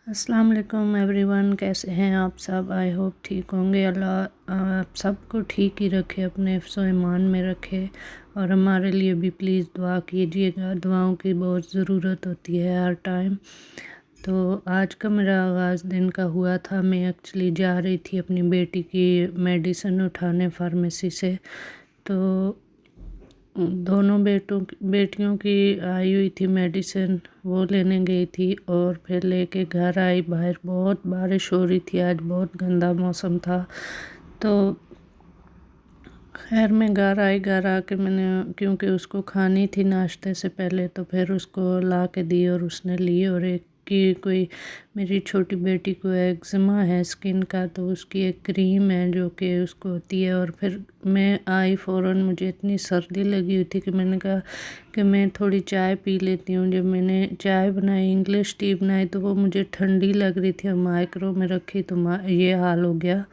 अस्सलाम वालेकुम एवरीवन, कैसे हैं आप सब। आई होप ठीक होंगे। अल्लाह आप सबको ठीक ही रखे, अपने हिफ्ज़ ईमान में रखे और हमारे लिए भी प्लीज़ दुआ कीजिएगा। दुआओं की बहुत ज़रूरत होती है हर टाइम। तो आज का मेरा आगाज़ दिन का हुआ था। मैं एक्चुअली जा रही थी अपनी बेटी की मेडिसिन उठाने फार्मेसी से। तो दोनों बेटियों की आई हुई थी मेडिसिन, वो लेने गई थी और फिर लेके घर आई। बाहर बहुत बारिश हो रही थी, आज बहुत गंदा मौसम था। तो खैर मैं घर आई, घर आके मैंने, क्योंकि उसको खानी थी नाश्ते से पहले, तो फिर उसको ला के दी और उसने ली। और एक की कोई मेरी छोटी बेटी को एक्जिमा है स्किन का, तो उसकी एक क्रीम है जो कि उसको होती है। और फिर मैं आई फ़ौरन, मुझे इतनी सर्दी लगी हुई थी कि मैंने कहा कि मैं थोड़ी चाय पी लेती हूँ। जब मैंने चाय बनाई, इंग्लिश टी बनाई, तो वो मुझे ठंडी लग रही थी और माइक्रो में रखी तो ये हाल हो गया।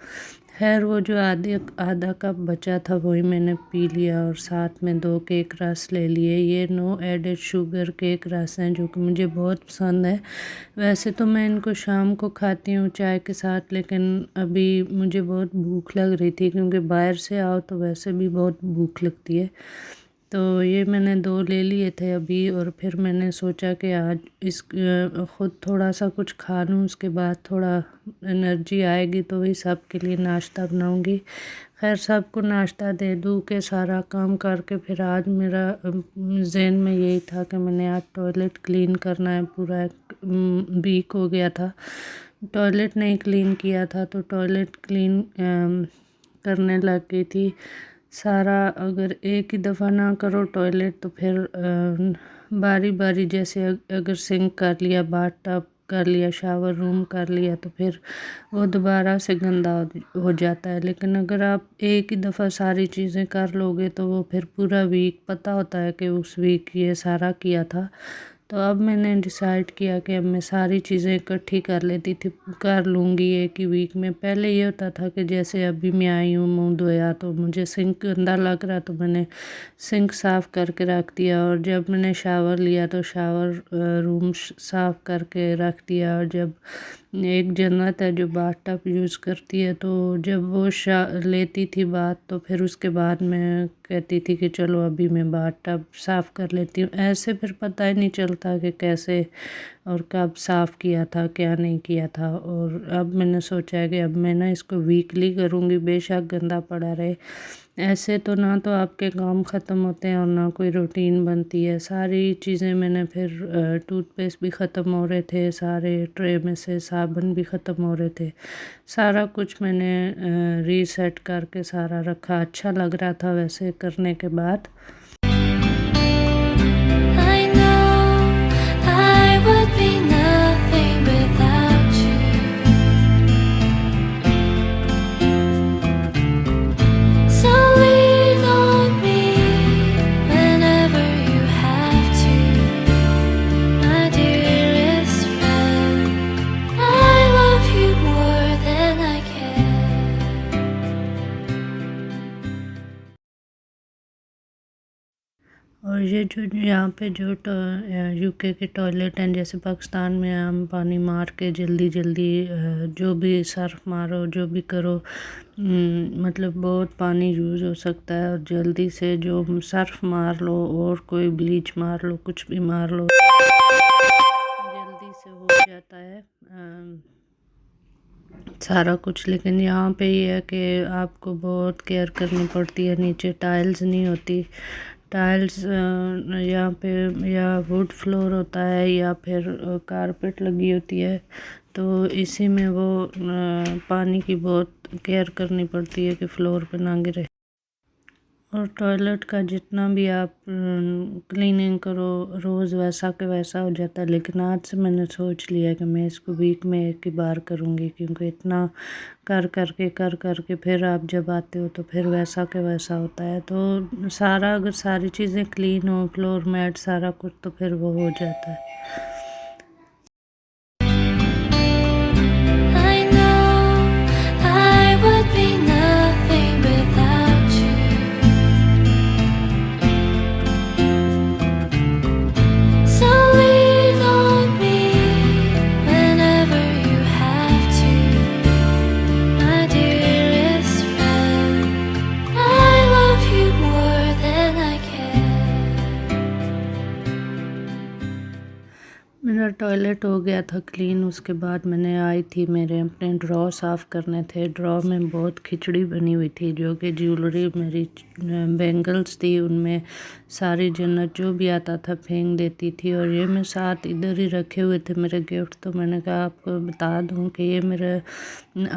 खैर वो जो आधा कप बचा था वही मैंने पी लिया और साथ में 2 केक रस ले लिए। ये नो एडेड शुगर केक रस हैं जो कि मुझे बहुत पसंद है। वैसे तो मैं इनको शाम को खाती हूँ चाय के साथ, लेकिन अभी मुझे बहुत भूख लग रही थी, क्योंकि बाहर से आओ तो वैसे भी बहुत भूख लगती है। तो ये मैंने 2 ले लिए थे अभी। और फिर मैंने सोचा कि आज ख़ुद थोड़ा सा कुछ खा लूँ, उसके बाद थोड़ा एनर्जी आएगी तो वही सब के लिए नाश्ता बनाऊँगी। खैर सबको नाश्ता दे दूँ के सारा काम करके फिर आज मेरा ज़हन में यही था कि मैंने आज टॉयलेट क्लीन करना है। पूरा वीक हो गया था, टॉयलेट नहीं क्लीन किया था, तो टॉयलेट क्लीन करने लग गई थी। सारा अगर एक ही दफ़ा ना करो टॉयलेट तो फिर बारी बारी, जैसे अगर सिंक कर लिया, बाथ टब कर लिया, शावर रूम कर लिया, तो फिर वो दोबारा से गंदा हो जाता है। लेकिन अगर आप एक ही दफ़ा सारी चीज़ें कर लोगे तो वो फिर पूरा वीक पता होता है कि उस वीक ये सारा किया था। तो अब मैंने डिसाइड किया कि अब मैं सारी चीज़ें इकट्ठी कर लूँगी एक ही वीक में। पहले ये होता था कि जैसे अभी मैं आई हूँ, मुँह धोया तो मुझे सिंक गंदा लग रहा तो मैंने सिंक साफ़ करके रख दिया, और जब मैंने शावर लिया तो शावर रूम साफ़ करके रख दिया। और जब एक जन्नत है जो बाथ टब यूज़ करती है, तो जब वो लेती थी बात तो फिर उसके बाद मैं कहती थी कि चलो अभी मैं बाथ टब साफ़ कर लेती हूँ। ऐसे फिर पता ही नहीं चलता कि कैसे और कब साफ़ किया था, क्या नहीं किया था। और अब मैंने सोचा है कि अब मैं ना इसको वीकली करूँगी, बेशक गंदा पड़ा रहे। ऐसे तो ना तो आपके काम ख़त्म होते हैं और ना कोई रूटीन बनती है। सारी चीज़ें मैंने फिर टूथपेस्ट भी ख़त्म हो रहे थे, सारे ट्रे में से साबुन भी ख़त्म हो रहे थे। सारा कुछ मैंने रीसेट करके सारा रखा। अच्छा लग रहा था वैसे करने के बाद। I know I would be nothing without you. So lean on me whenever you have to, my dearest friend. I love you more than I can. और ये जो यहाँ पे जो यूके के टॉयलेट हैं, जैसे पाकिस्तान में हम पानी मार के जल्दी जल्दी जो भी सर्फ मारो, जो भी करो, मतलब बहुत पानी यूज़ हो सकता है। और जल्दी से जो सर्फ मार लो और कोई ब्लीच मार लो, कुछ भी मार लो, जल्दी से हो जाता है सारा कुछ। लेकिन यहाँ पे ये है कि आपको बहुत केयर करनी पड़ती है। नीचे टाइल्स नहीं होती, टाइल्स यहाँ पे या वुड फ्लोर होता है या फिर कारपेट लगी होती है, तो इसी में वो पानी की बहुत केयर करनी पड़ती है कि फ्लोर पे ना गिरे। और टॉयलेट का जितना भी आप क्लीनिंग करो रोज़ वैसा के वैसा हो जाता है। लेकिन आज से मैंने सोच लिया कि मैं इसको वीक में एक ही बार करूँगी, क्योंकि इतना कर करके फिर आप जब आते हो तो फिर वैसा के वैसा होता है। तो सारा अगर सारी चीज़ें क्लीन हो, फ्लोर मैट सारा कुछ, तो फिर वो हो जाता है। I know I would be nothing without you. So lean on me whenever toilet हो गया था क्लीन। उसके बाद मैंने आई थी, मेरे अपने ड्रॉ साफ़ करने थे। ड्रॉ में बहुत खिचड़ी बनी हुई थी, जो कि ज्वेलरी मेरी बैंगल्स थी, उनमें सारी जन्नत जो भी आता था फेंक देती थी। और ये मैं साथ इधर ही रखे हुए थे मेरे गिफ्ट। तो मैंने कहा आपको बता दूं कि ये मेरा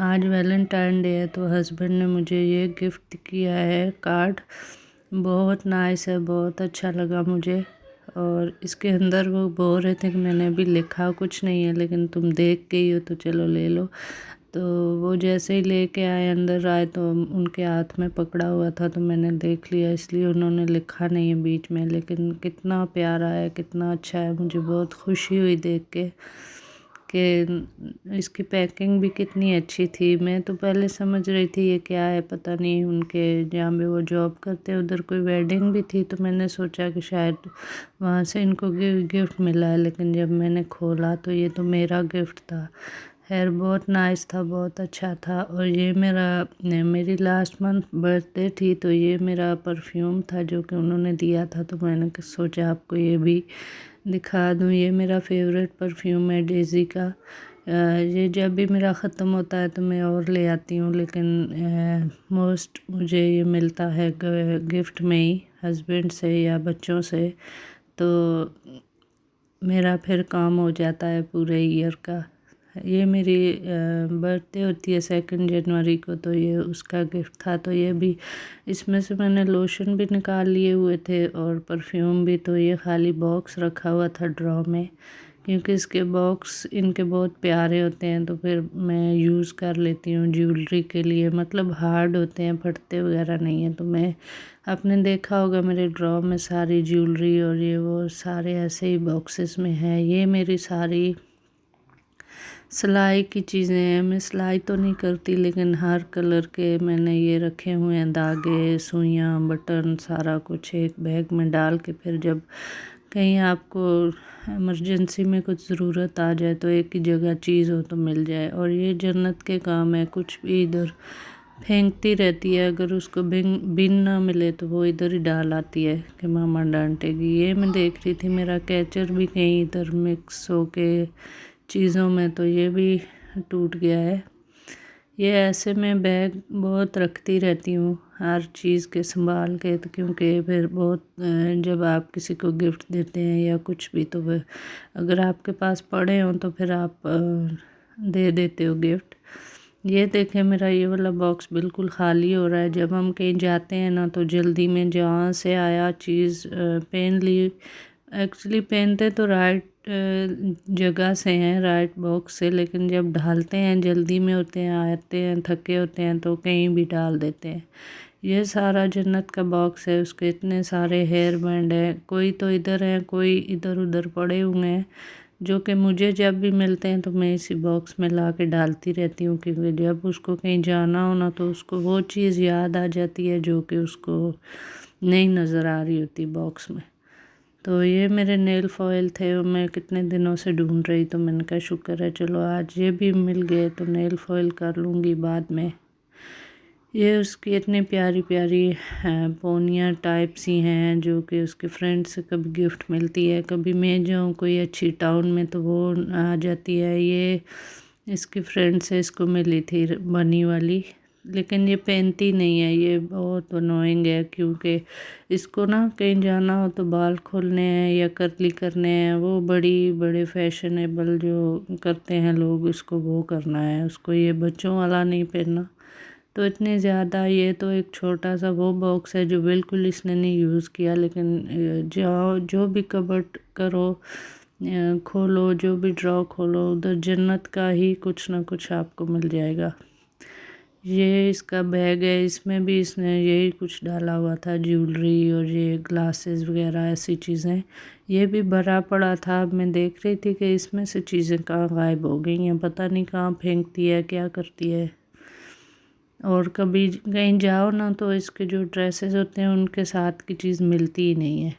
आज वैलेंटाइन डे है, तो हस्बैंड ने मुझे ये गिफ्ट किया है कार्ड। बहुत नाइस है, बहुत अच्छा लगा मुझे। और इसके अंदर वो बोल रहे थे कि मैंने अभी लिखा कुछ नहीं है, लेकिन तुम देख के ही हो तो चलो ले लो। तो वो जैसे ही लेके आए, अंदर आए, तो उनके हाथ में पकड़ा हुआ था, तो मैंने देख लिया, इसलिए उन्होंने लिखा नहीं है बीच में। लेकिन कितना प्यारा है, कितना अच्छा है, मुझे बहुत खुशी हुई देख के कि इसकी पैकिंग भी कितनी अच्छी थी। मैं तो पहले समझ रही थी ये क्या है, पता नहीं उनके जहाँ पे वो जॉब करते हैं उधर कोई वेडिंग भी थी, तो मैंने सोचा कि शायद वहाँ से इनको गिफ्ट मिला है। लेकिन जब मैंने खोला तो ये तो मेरा गिफ्ट था। खैर बहुत नाइस था, बहुत अच्छा था। और ये मेरी लास्ट मंथ बर्थडे थी, तो ये मेरा परफ्यूम था जो कि उन्होंने दिया था, तो मैंने सोचा आपको ये भी दिखा दूँ। ये मेरा फेवरेट परफ्यूम है डेज़ी का। ये जब भी मेरा ख़त्म होता है तो मैं और ले आती हूँ, लेकिन मोस्ट मुझे ये मिलता है गिफ्ट में ही, हस्बैंड से या बच्चों से। तो मेरा फिर काम हो जाता है पूरे ईयर का। ये मेरी बर्थडे होती है 2 जनवरी को, तो ये उसका गिफ्ट था। तो ये भी, इसमें से मैंने लोशन भी निकाल लिए हुए थे और परफ्यूम भी। तो ये खाली बॉक्स रखा हुआ था ड्रॉ में, क्योंकि इसके बॉक्स इनके बहुत प्यारे होते हैं, तो फिर मैं यूज़ कर लेती हूँ ज्वेलरी के लिए। मतलब हार्ड होते हैं, फटते वगैरह नहीं है। तो मैं, आपने देखा होगा मेरे ड्रॉ में सारी ज्वेलरी और ये वो सारे ऐसे ही बॉक्सेस में है। ये मेरी सारी सिलाई की चीज़ें हैं। मैं सिलाई तो नहीं करती, लेकिन हर कलर के मैंने ये रखे हुए हैं, धागे, सुइयाँ, बटन, सारा कुछ एक बैग में डाल के, फिर जब कहीं आपको इमरजेंसी में कुछ ज़रूरत आ जाए तो एक ही जगह चीज़ हो तो मिल जाए। और ये जन्नत के काम है, कुछ भी इधर फेंकती रहती है, अगर उसको बिन ना मिले तो वो इधर ही डाल आती है कि मामा डांटेगी। ये मैं देख रही थी मेरा कैचर भी कहीं इधर मिक्स होके चीज़ों में, तो ये भी टूट गया है। ये ऐसे मैं बैग बहुत रखती रहती हूँ हर चीज़ के संभाल के, तो क्योंकि फिर बहुत जब आप किसी को गिफ्ट देते हैं या कुछ भी, तो वह अगर आपके पास पड़े हों तो फिर आप दे देते हो गिफ्ट। ये देखें, मेरा ये वाला बॉक्स बिल्कुल खाली हो रहा है। जब हम कहीं जाते हैं ना, तो जल्दी में जहाँ से आया चीज़ पहन ली। एक्चुअली पहनते तो राइट जगह से हैं, राइट बॉक्स से, लेकिन जब ढालते हैं, जल्दी में होते हैं, आते हैं, थके होते हैं, तो कहीं भी डाल देते हैं। ये सारा जन्नत का बॉक्स है, उसके इतने सारे हेयर बैंड हैं, कोई तो इधर हैं, कोई इधर उधर पड़े हुए हैं, जो कि मुझे जब भी मिलते हैं तो मैं इसी बॉक्स में ला के डालती रहती हूँ, क्योंकि जब उसको कहीं जाना हो ना, तो उसको वो चीज़ याद आ जाती है जो कि उसको नहीं नज़र आ रही होती बॉक्स में। तो ये मेरे नेल फॉयल थे, और मैं कितने दिनों से ढूंढ रही, तो मैंने कहा शुक्र है चलो आज ये भी मिल गए, तो नेल फॉयल कर लूँगी बाद में। ये उसकी इतनी प्यारी प्यारी पोनियाँ टाइप सी हैं, जो कि उसके फ्रेंड से कभी गिफ्ट मिलती है, कभी मैं जाऊँ कोई अच्छी टाउन में तो वो आ जाती है। ये इसकी फ्रेंड से इसको मिली थी बनी वाली, लेकिन ये पहनती नहीं है, ये बहुत अनोइंग है, क्योंकि इसको ना कहीं जाना हो तो बाल खोलने हैं या कर्ली करने हैं, वो बड़े फैशनेबल जो करते हैं लोग, इसको वो करना है, उसको ये बच्चों वाला नहीं पहनना। तो इतनी ज़्यादा, ये तो एक छोटा सा वो बॉक्स है जो बिल्कुल इसने नहीं यूज़ किया, लेकिन जाओ जो भी कबर्ड करो, खोलो, जो भी ड्रॉ खोलो, उधर जन्नत का ही कुछ ना कुछ आपको मिल जाएगा। ये इसका बैग है, इसमें भी इसने यही कुछ डाला हुआ था, ज्वेलरी और ये ग्लासेस वगैरह ऐसी चीज़ें। ये भी भरा पड़ा था। अब मैं देख रही थी कि इसमें से चीज़ें कहाँ गायब हो गई हैं, पता नहीं कहाँ फेंकती है, क्या करती है। और कभी कहीं जाओ ना, तो इसके जो ड्रेसेस होते हैं उनके साथ की चीज़ मिलती ही नहीं है।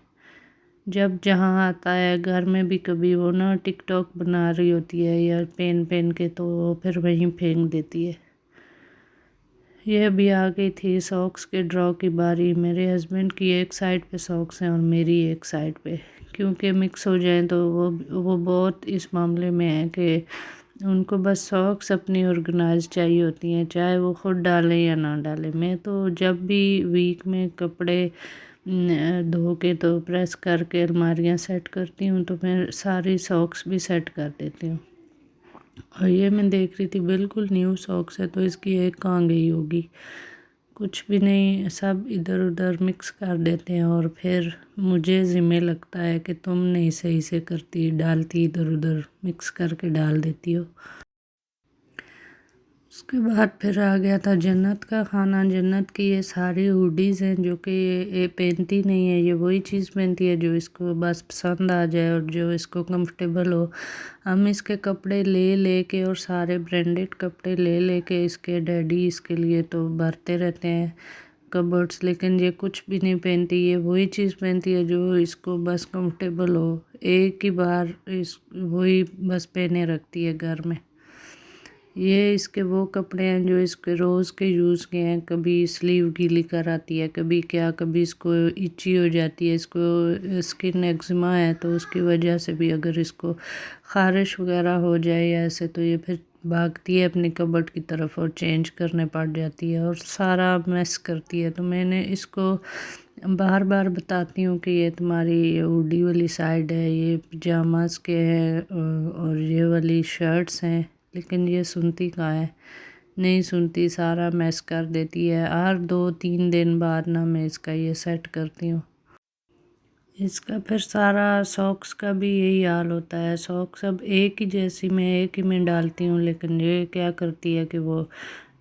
जब जहाँ आता है, घर में भी कभी वो ना टिकटॉक बना रही होती है या पेन पेन के, तो वो फिर वहीं फेंक देती है। ये अभी आ गई थी सॉक्स के ड्रॉ की बारी। मेरे हस्बैंड की एक साइड पे सॉक्स हैं और मेरी एक साइड पे, क्योंकि मिक्स हो जाएं तो वो बहुत इस मामले में है कि उनको बस सॉक्स अपनी ऑर्गेनाइज चाहिए होती हैं, चाहे वो ख़ुद डालें या ना डालें। मैं तो जब भी वीक में कपड़े धो के तो प्रेस करके अलमारियाँ सेट करती हूँ, तो मैं सारी सॉक्स भी सेट कर देती हूँ। और ये मैं देख रही थी बिल्कुल न्यू सॉक्स है, तो इसकी एक कहाँ गई होगी। कुछ भी नहीं, सब इधर उधर मिक्स कर देते हैं और फिर मुझे ज़िम्मे लगता है कि तुम नहीं सही से करती, डालती इधर उधर मिक्स करके डाल देती हो। उसके बाद फिर आ गया था जन्नत का खाना। जन्नत की ये सारी हुडीज़ हैं जो कि ये पहनती नहीं है, ये वही चीज़ पहनती है जो इसको बस पसंद आ जाए और जो इसको कंफर्टेबल हो। हम इसके कपड़े ले ले के और सारे ब्रांडेड कपड़े ले ले के इसके डैडी इसके लिए तो भरते रहते हैं कबर्ड्स, लेकिन ये कुछ भी नहीं पहनती। ये वही चीज़ पहनती है जो इसको बस कंफर्टेबल हो, एक ही बार इस वही बस पहने रखती है घर में। ये इसके वो कपड़े हैं जो इसके रोज़ के यूज़ के हैं। कभी स्लीव गीली कर आती है, कभी क्या, कभी इसको इची हो जाती है, इसको स्किन एक्जिमा है, तो उसकी वजह से भी अगर इसको ख़ारिश वगैरह हो जाए या ऐसे, तो ये फिर भागती है अपनी कबर्ड की तरफ और चेंज करने पड़ जाती है और सारा मैस करती है। तो मैंने इसको बार बार बताती हूँ कि ये तुम्हारी हुडी वाली साइड है, ये पजामास के हैं और ये वाली शर्ट्स हैं, लेकिन ये सुनती कहाँ है, नहीं सुनती, सारा मैस कर देती है। हर 2-3 दिन बाद ना मैं इसका ये सेट करती हूँ। इसका फिर सारा सॉक्स का भी यही हाल होता है। सॉक्स अब एक ही जैसी मैं एक ही में डालती हूँ, लेकिन ये क्या करती है कि वो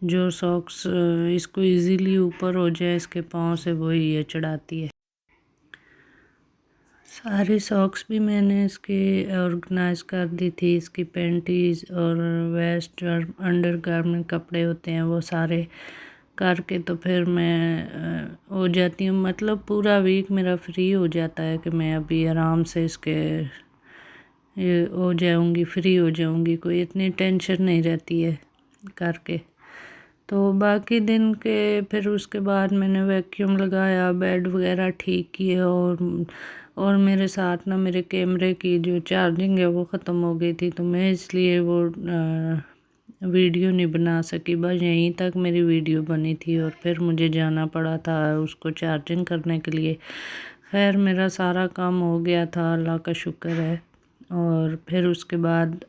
जो सॉक्स इसको इजीली ऊपर हो जाए इसके पाँव से, वही ये चढ़ाती है। सारी सॉक्स भी मैंने इसके ऑर्गेनाइज कर दी थी। इसकी पैंटीज़ और वेस्ट और अंडर गारमेंट कपड़े होते हैं वो सारे करके तो फिर मैं हो जाती हूँ, मतलब पूरा वीक मेरा फ्री हो जाता है कि मैं अभी आराम से इसके ये हो जाऊँगी, फ्री हो जाऊँगी, कोई इतनी टेंशन नहीं रहती है करके। तो बाकी दिन के फिर उसके बाद मैंने वैक्यूम लगाया, बेड वगैरह ठीक किए और मेरे साथ ना मेरे कैमरे की जो चार्जिंग है वो ख़त्म हो गई थी, तो मैं इसलिए वो वीडियो नहीं बना सकी। बस यहीं तक मेरी वीडियो बनी थी और फिर मुझे जाना पड़ा था उसको चार्जिंग करने के लिए। खैर मेरा सारा काम हो गया था, अल्लाह का शुक्र है। और फिर उसके बाद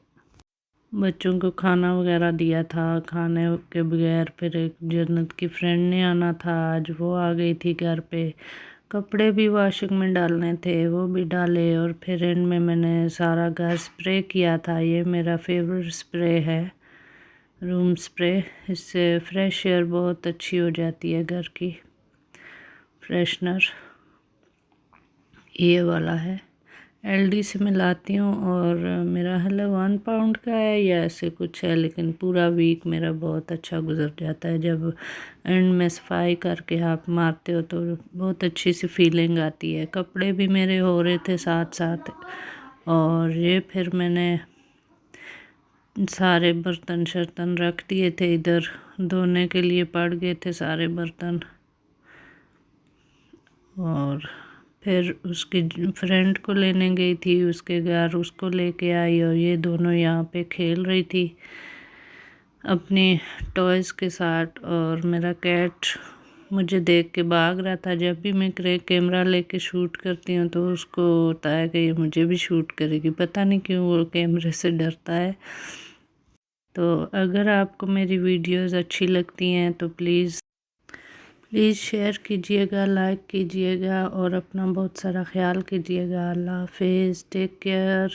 बच्चों को खाना वगैरह दिया था। खाने के बगैर फिर एक जन्नत की फ्रेंड ने आना था, आज वो आ गई थी घर पे। कपड़े भी वॉशिंग में डालने थे, वो भी डाले और फिर एंड में मैंने सारा घर स्प्रे किया था। ये मेरा फेवरेट स्प्रे है, रूम स्प्रे। इससे फ्रेश एयर बहुत अच्छी हो जाती है घर की। फ्रेशनर ये वाला है, एलडी से मैं लाती हूँ और मेरा हल 1 पाउंड का है या ऐसे कुछ है, लेकिन पूरा वीक मेरा बहुत अच्छा गुजर जाता है। जब एंड में सफाई करके आप मारते हो तो बहुत अच्छी सी फीलिंग आती है। कपड़े भी मेरे हो रहे थे साथ साथ, और ये फिर मैंने सारे बर्तन शर्तन रख दिए थे इधर, धोने के लिए पड़ गए थे सारे बर्तन। और फिर उसकी फ्रेंड को लेने गई थी उसके घर, उसको लेके आई और ये दोनों यहाँ पे खेल रही थी अपने टॉयज़ के साथ। और मेरा कैट मुझे देख के भाग रहा था। जब भी मैं कैमरा लेके शूट करती हूँ तो उसको होता है कि ये मुझे भी शूट करेगी, पता नहीं क्यों वो कैमरे से डरता है। तो अगर आपको मेरी वीडियोस अच्छी लगती हैं तो प्लीज़ शेयर कीजिएगा, लाइक कीजिएगा और अपना बहुत सारा ख्याल कीजिएगा। अल्लाह हाफिज़, टेक केयर।